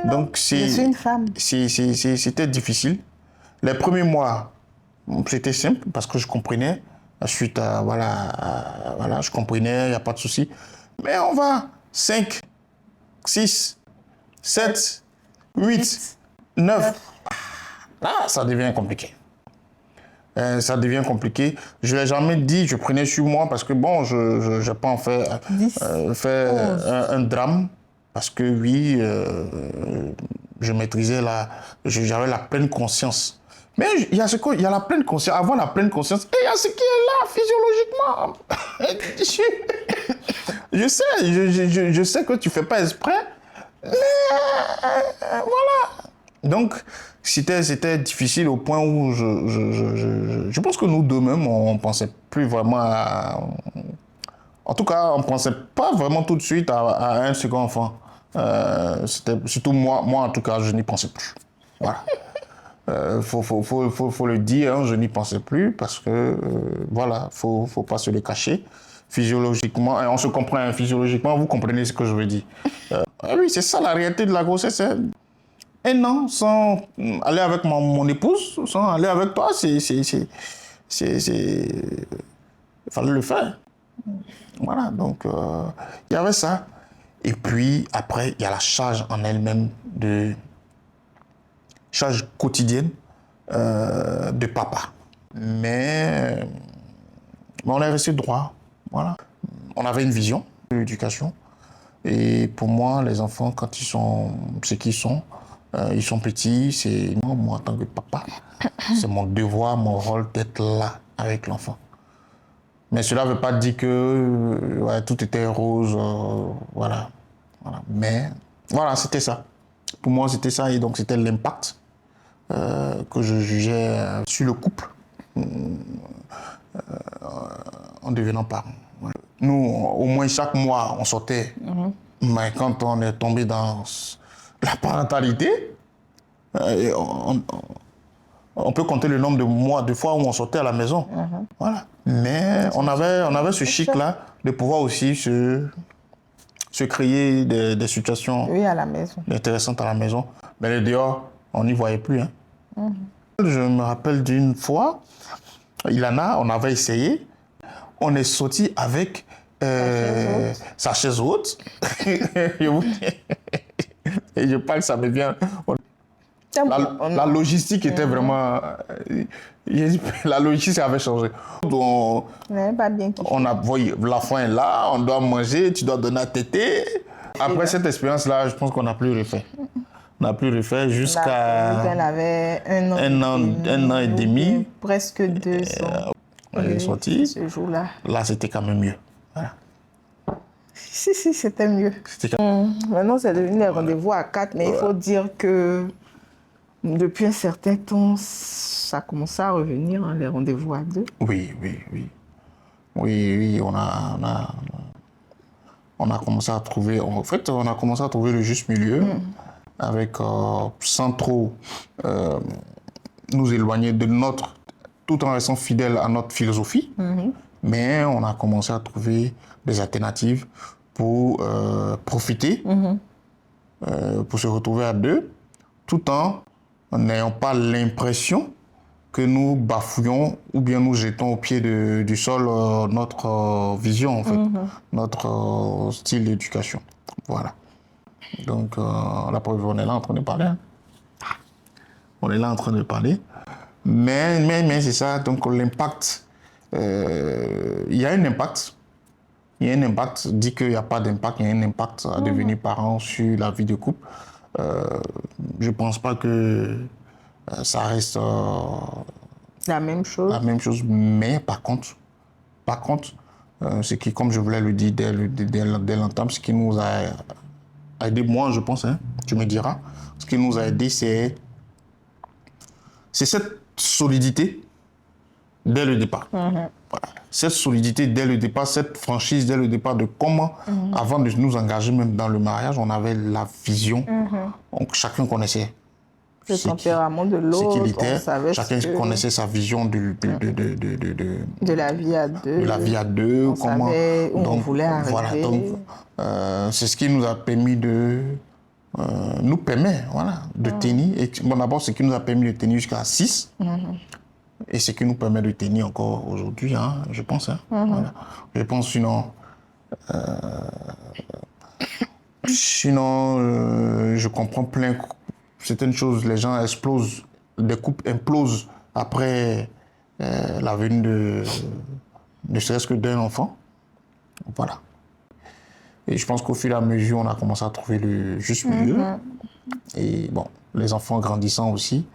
Donc je suis une femme. C'était difficile. Les premiers mois, c'était simple parce que je comprenais. Suite à, voilà, je comprenais, il n'y a pas de souci. Mais on va 5, 6, 7, 8, 9. Là, ça devient compliqué. Ça devient compliqué. Je ne l'ai jamais dit, je prenais sur moi parce que bon, je n'ai pas en fait un drame. Parce que oui, je maîtrisais j'avais la pleine conscience. Mais il y a la pleine conscience, avant la pleine conscience, et il y a ce qui est là physiologiquement. Je sais que tu ne fais pas exprès, mais voilà. Donc, c'était difficile au point où je pense que nous deux même, on ne pensait plus vraiment à... En tout cas, on ne pensait pas vraiment tout de suite à un second enfant. C'était surtout moi en tout cas, je n'y pensais plus. Voilà. Faut le dire, je n'y pensais plus parce que, voilà, faut pas se le cacher. Physiologiquement, et on se comprend, physiologiquement, vous comprenez ce que je veux dire. Oui, c'est ça la réalité de la grossesse. 1 an sans aller avec mon épouse, sans aller avec toi, il fallait le faire. Voilà, donc il y avait ça. Et puis après, il y a la charge en elle-même charge quotidienne de papa. Mais on est resté droit. Voilà. On avait une vision de l'éducation. Et pour moi, les enfants, quand ils sont ce qu'ils sont, ils sont petits, c'est moi en tant que papa, c'est mon devoir, mon rôle d'être là avec l'enfant. Mais cela ne veut pas dire que tout était rose, voilà. Mais voilà, c'était ça. Pour moi, c'était ça et donc c'était l'impact que je jugeais sur le couple en devenant parent. Voilà. Nous, au moins chaque mois, on sortait. Mais quand on est tombé dans la parentalité, on peut compter le nombre de fois où on sortait à la maison. Voilà. Mais on avait ce chic-là de pouvoir aussi se créer des situations à la maison. intéressantes à la maison. Mais le dehors, on n'y voyait plus. Hein. Je me rappelle d'une fois, Ilana, on avait essayé, on est sorti avec sa chaise haute. Et je parle, ça me vient. La logistique était vraiment. La logistique avait changé. Donc, on a voyé, la faim est là, on doit manger, tu dois donner à téter. Après cette expérience-là, je pense qu'on n'a plus refait. On n'a plus refait jusqu'à. Elle avait un an et demi. Presque 2 ans. Elle est sortie. Ce jour-là. Là, c'était quand même mieux. Voilà. Si, c'était mieux. Maintenant, c'est devenu des rendez-vous à 4, mais il faut dire que depuis un certain temps, ça a commencé à revenir, hein, les rendez-vous à 2. Oui. Oui, on a commencé à trouver... En fait, on a commencé à trouver le juste milieu avec, sans trop nous éloigner de notre... tout en restant fidèle à notre philosophie. Mais on a commencé à trouver des alternatives pour profiter, pour se retrouver à 2, tout en n'ayant pas l'impression que nous bafouillons ou bien nous jetons au pied du sol notre vision, en fait, notre style d'éducation. Voilà. Donc, la preuve, on est là en train de parler. Hein. On est là en train de parler. Mais c'est ça, donc l'impact, il y a un impact. Il y a un impact, dit qu'il n'y a pas d'impact, il y a un impact à devenir parent sur la vie de couple. Je ne pense pas que ça reste la même chose. La même chose, mais par contre, ce qui, comme je voulais le dire dès l'entame, ce qui nous a aidé, moi je pense, hein, tu me diras, ce qui nous a aidé, c'est cette solidité dès le départ. Voilà. Cette solidité dès le départ, cette franchise dès le départ de comment, avant de nous engager même dans le mariage, on avait la vision. Donc chacun connaissait le tempérament de l'autre. Ce qu'il était. Chacun connaissait sa vision de la vie à 2. De la vie à 2. On savait où on voulait arriver. Voilà, donc c'est ce qui nous a permis de... nous permet, voilà, de tenir. Et, bon, d'abord, ce qui nous a permis de tenir jusqu'à 6. Et ce qui nous permet de tenir encore aujourd'hui, hein, je pense. Hein, voilà. Je pense, sinon, je comprends plein certaines choses. Les gens explosent, des couples implosent après la venue ne serait-ce que d'un enfant. Voilà. Et je pense qu'au fur et à mesure, on a commencé à trouver le juste milieu. Et bon, les enfants grandissant aussi.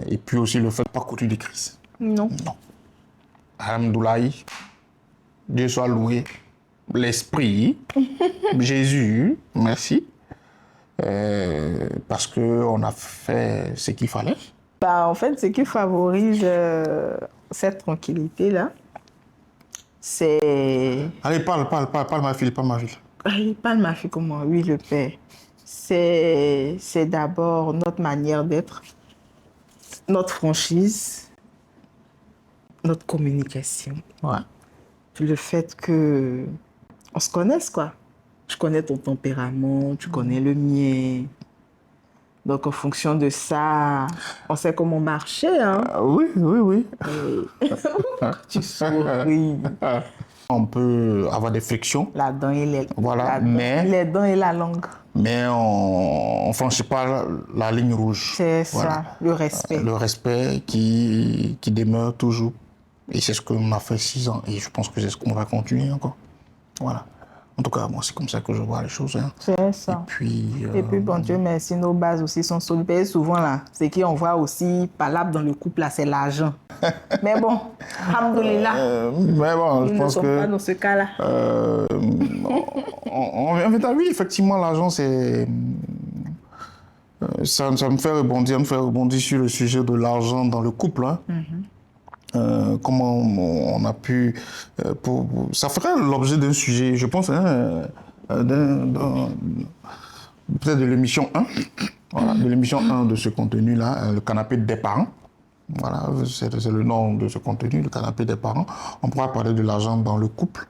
Et puis aussi le fait de ne pas connu des crises. Non. Alhamdoulaye, Dieu soit loué, l'esprit, Jésus, merci. Parce qu'on a fait ce qu'il fallait. En fait, ce qui favorise cette tranquillité-là, c'est... Allez, parle ma fille, Parle ma fille comme moi, oui, le père. C'est d'abord notre manière d'être, notre franchise, notre communication. Ouais. Le fait que on se connaisse, quoi. Je connais ton tempérament, tu connais le mien. Donc, en fonction de ça, on sait comment marcher, hein. Oui. Tu souris. On peut avoir des frictions. La dent et les... Voilà, les dents et la langue. Mais on ne franchit pas la ligne rouge. C'est ça, le respect. Le respect qui demeure toujours. Et c'est ce qu'on a fait 6 ans. Et je pense que c'est ce qu'on va continuer encore. Voilà. En tout cas, moi, c'est comme ça que je vois les choses. Hein. C'est ça. Et puis, bon Dieu merci, nos bases aussi sont solides. Et souvent, là, ce qu'on voit aussi palable dans le couple, là, c'est l'argent. Mais bon, alhamdoulilah. Mais bon, je pense que... Nous ne sommes pas dans ce cas-là. En fait, oui, effectivement, l'argent, c'est Ça me fait rebondir sur le sujet de l'argent dans le couple. Hein. Comment on a pu... ça ferait l'objet d'un sujet, je pense, hein, peut-être de l'émission 1. Voilà, de l'émission 1 de ce contenu-là, le canapé des parents. Voilà, c'est le nom de ce contenu, le canapé des parents. On pourra parler de l'argent dans le couple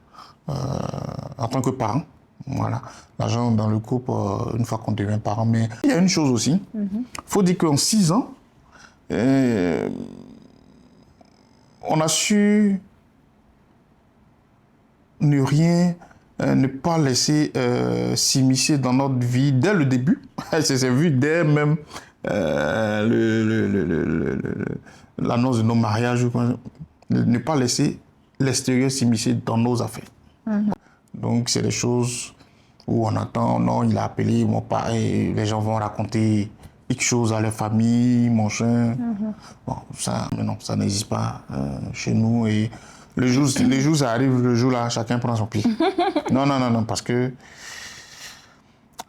en tant que parent. Voilà, l'argent dans le couple une fois qu'on devient parent. Mais il y a une chose aussi, faut dire qu'en 6 ans, on a su ne pas laisser s'immiscer dans notre vie dès le début. C'est vu dès même l'annonce de nos mariages. Ne pas laisser l'extérieur s'immiscer dans nos affaires. Donc, c'est des choses où on entend, non, il a appelé mon père, et les gens vont raconter X choses à leur famille, mon chien. Bon, ça, mais non, ça n'existe pas chez nous. Et les jours, ça arrive, le jour là, chacun prend son pied. Non, parce que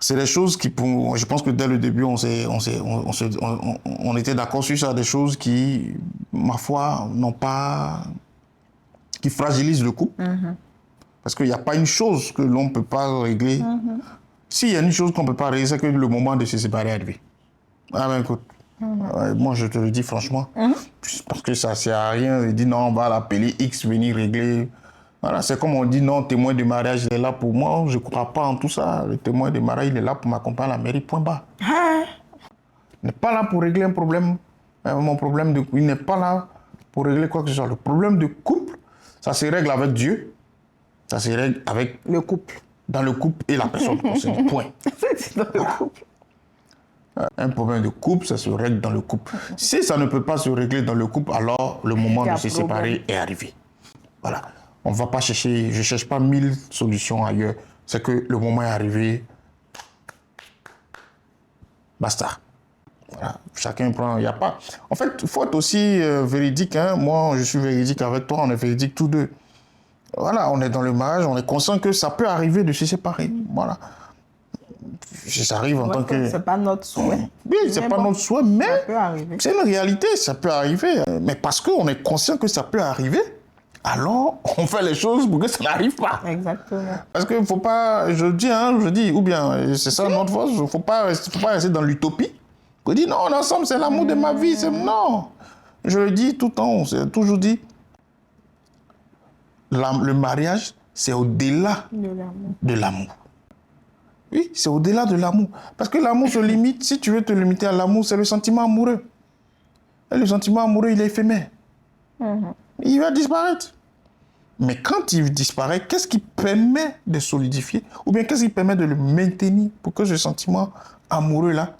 c'est des choses qui, je pense que dès le début, on était d'accord sur ça, des choses qui, ma foi, qui fragilisent le couple. Parce qu'il n'y a pas une chose que l'on ne peut pas régler. S'il y a une chose qu'on ne peut pas régler, c'est que le moment de se séparer est arrivé. Ah ben écoute, moi je te le dis franchement, parce que ça ne sert à rien de dire non, on va l'appeler X, venir régler. Voilà, c'est comme on dit non, témoin de mariage, il est là pour moi. Je ne crois pas en tout ça. Le témoin de mariage, il est là pour m'accompagner à la mairie, point barre. Il n'est pas là pour régler un problème. Mon problème de couple, il n'est pas là pour régler quoi que ce soit. Le problème de couple, ça se règle avec Dieu. Ça se règle avec le couple. Dans le couple et la personne concernée. Point. C'est dans le couple. Un problème de couple, ça se règle dans le couple. Si ça ne peut pas se régler dans le couple, alors le moment de se séparer est arrivé. Voilà. On ne va pas chercher, je ne cherche pas 1000 solutions ailleurs. C'est que le moment est arrivé. Basta. Voilà. Chacun prend, il n'y a pas... En fait, il faut être aussi véridique. Hein. Moi, je suis véridique avec toi, on est véridique tous deux. Voilà, on est dans le mariage, on est conscient que ça peut arriver de se séparer. Voilà. Ça arrive en tant que... C'est pas notre souhait. Oui, c'est pas notre souhait, mais c'est une réalité, ça peut arriver. Mais parce qu'on est conscient que ça peut arriver, alors on fait les choses pour que ça n'arrive pas. Exactement. Parce qu'il ne faut pas, je dis, ou bien c'est ça notre force, il ne faut pas rester dans l'utopie. On dit non, on est ensemble, c'est l'amour de ma vie. Non, je le dis tout le temps, c'est toujours dit. Le mariage, c'est au-delà de l'amour. Oui, c'est au-delà de l'amour. Parce que l'amour se limite, si tu veux te limiter à l'amour, c'est le sentiment amoureux. Et le sentiment amoureux, il est éphémère. Il va disparaître. Mais quand il disparaît, qu'est-ce qui permet de solidifier? Ou bien qu'est-ce qui permet de le maintenir pour que ce sentiment amoureux-là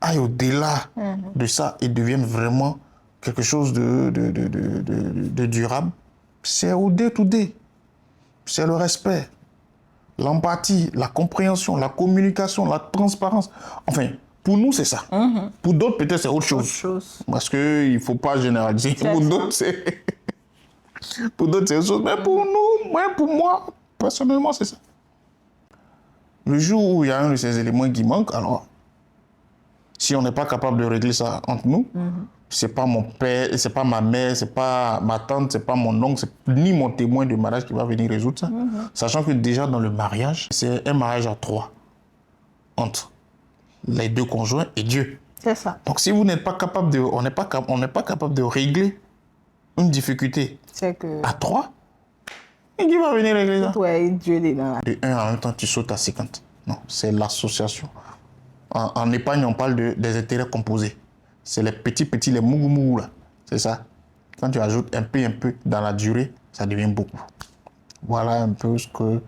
aille au-delà de ça et devienne vraiment quelque chose de durable? C'est au day-to-day. C'est le respect, l'empathie, la compréhension, la communication, la transparence. Enfin, pour nous, c'est ça. Pour d'autres, peut-être, c'est autre chose. Parce qu'il ne faut pas généraliser. Pour d'autres, c'est... Pour d'autres, c'est autre chose. Mais pour nous, pour moi, personnellement, c'est ça. Le jour où il y a un de ces éléments qui manque, alors, si on n'est pas capable de régler ça entre nous, c'est pas mon père, c'est pas ma mère, c'est pas ma tante, c'est pas mon oncle, c'est ni mon témoin de mariage qui va venir résoudre ça. Sachant que déjà dans le mariage, c'est un mariage à 3 entre les 2 conjoints et Dieu. C'est ça. Donc si vous n'êtes pas capable on n'est pas capable de régler une difficulté à 3, qui va venir régler ça? Toi et Dieu dedans. De 1 en même temps, tu sautes à 50. Non, c'est l'association. En épargne, on parle des intérêts composés. C'est les petits, les mougou là. C'est ça. Quand tu ajoutes un peu dans la durée, ça devient beaucoup. Voilà un peu ce que...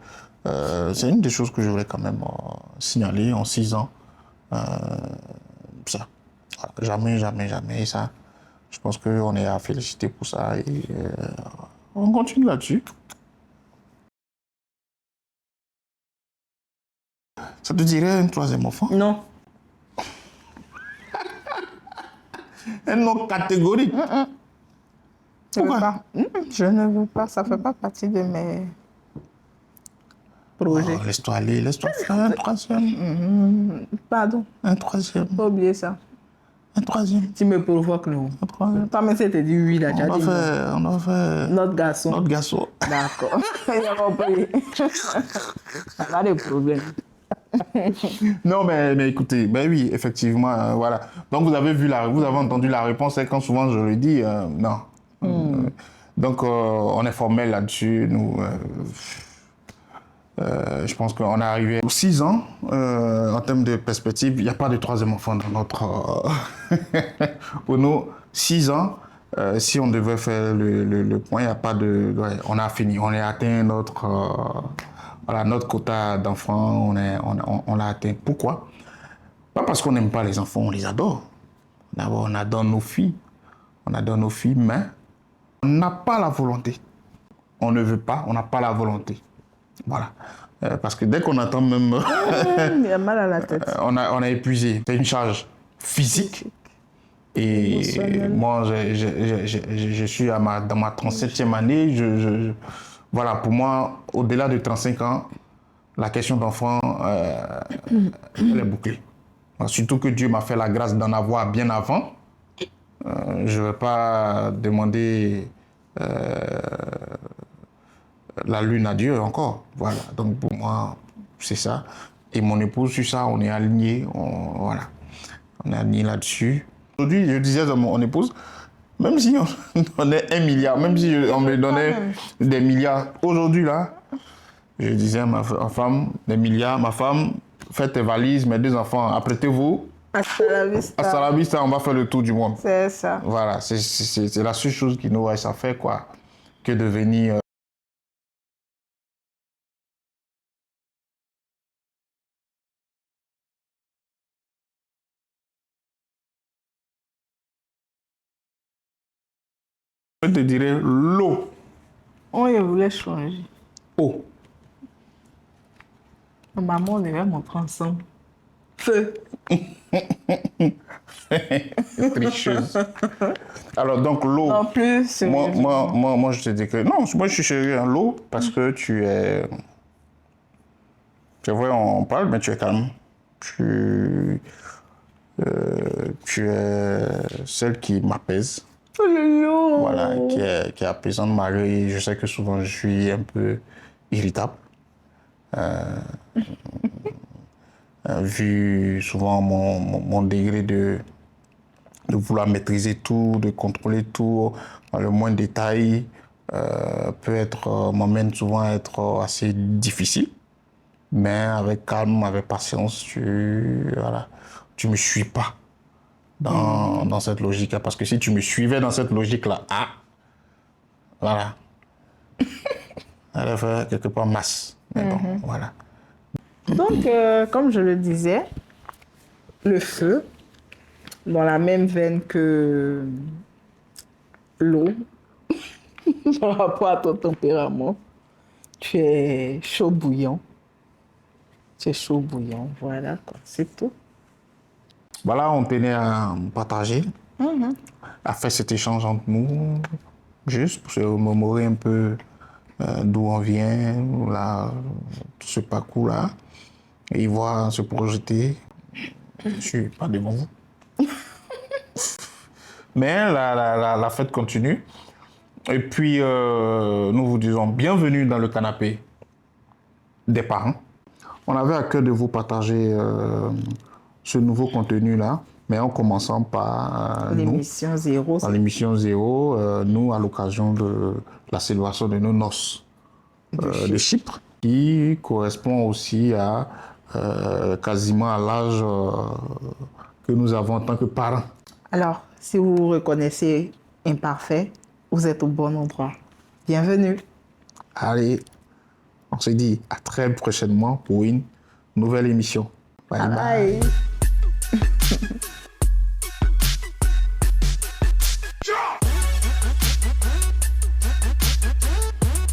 c'est une des choses que je voulais quand même signaler en 6 ans. Ça. Jamais, ça. Je pense qu'on est à féliciter pour ça et on continue là-dessus. Ça te dirait un 3e enfant? Non. Un nom catégorique. Je ne veux pas. Je ne veux pas. Ça ne fait pas partie de mes projet. Oh, laisse-toi aller, laisse-toi faire un troisième. Pardon, Un troisième. faut oublier ça. Un troisième. Tu me provoques, non? Un troisième. Toi-même, tu t'es dit oui, là, tu as On dit va faire notre garçon. notre garçon. D'accord. J'ai compris. Ça a des problèmes. Non, mais écoutez, ben oui, effectivement, voilà. Donc vous avez entendu la réponse, et quand souvent je le dis, non. Donc on est formel là-dessus. Nous, je pense qu'on est arrivé aux 6 ans en termes de perspective. Il n'y a pas de troisième enfant dans notre. Pour nous, 6 ans. Si on devait faire le point, il n'y a pas de. Ouais, on a fini, on a atteint notre quota d'enfants, on l'a atteint. Pourquoi? Pas parce qu'on n'aime pas les enfants, on les adore. D'abord, on adore nos filles. Mais on n'a pas la volonté. On ne veut pas, on n'a pas la volonté. Voilà. Parce que dès qu'on attend même... Il y a mal à la tête. on a épuisé. C'est une charge physique. Et moi, je suis dans ma 37e année. Voilà, pour moi, au-delà de 35 ans, la question d'enfant, elle est bouclée. Surtout que Dieu m'a fait la grâce d'en avoir bien avant. Je ne vais pas demander la lune à Dieu encore. Voilà, donc pour moi, c'est ça. Et mon épouse, sur ça, on est alignés. Voilà, on est alignés là-dessus. Aujourd'hui, je disais à mon épouse, même si on donnait 1 milliard, même si on me donnait des milliards, aujourd'hui là, je disais à ma femme, des milliards, ma femme, faites tes valises, mes 2 enfants, apprêtez-vous. Hasta la vista. Hasta la vista, on va faire le tour du monde. C'est ça. Voilà, c'est la seule chose qui nous reste à faire, quoi, que de venir. Je te dirais l'eau. On y voulait changer. Eau. Maman, on devait montrer ensemble. Feu. Tricheuse. Alors, donc, l'eau. En plus, Moi, je te dis que. Non, moi, je suis chérie à l'eau parce que tu es. C'est vrai, on parle, mais tu es calme. Tu es celle qui m'apaise. Voilà, qui est apaisante, Marie. Je sais que souvent, je suis un peu irritable. Vu souvent mon degré de vouloir maîtriser tout, de contrôler tout dans le moindre détail, m'emmène souvent à être assez difficile. Mais avec calme, avec patience, tu me suis pas dans cette logique-là. Parce que si tu me suivais dans cette logique-là, voilà. Elle va faire quelque part masse. Mais bon, voilà. Donc, comme je le disais, le feu, dans la même veine que l'eau, par rapport à ton tempérament, tu es chaud bouillant. Voilà, quoi. C'est tout. Voilà, on tenait à partager, à faire cet échange entre nous, juste pour se remémorer un peu d'où on vient, là, tout ce parcours-là, et voir se projeter. Je ne suis pas devant vous. Mais la fête continue. Et puis, nous vous disons bienvenue dans le canapé des parents. On avait à cœur de vous partager ce nouveau contenu-là, mais en commençant par l'émission 0. Dans l'émission 0, nous, à l'occasion de la célébration de nos noces de Chypre, qui correspond aussi à quasiment à l'âge que nous avons en tant que parents. Alors, si vous vous reconnaissez imparfait, vous êtes au bon endroit. Bienvenue. Allez, on se dit à très prochainement pour une nouvelle émission. Bye bye. Bye.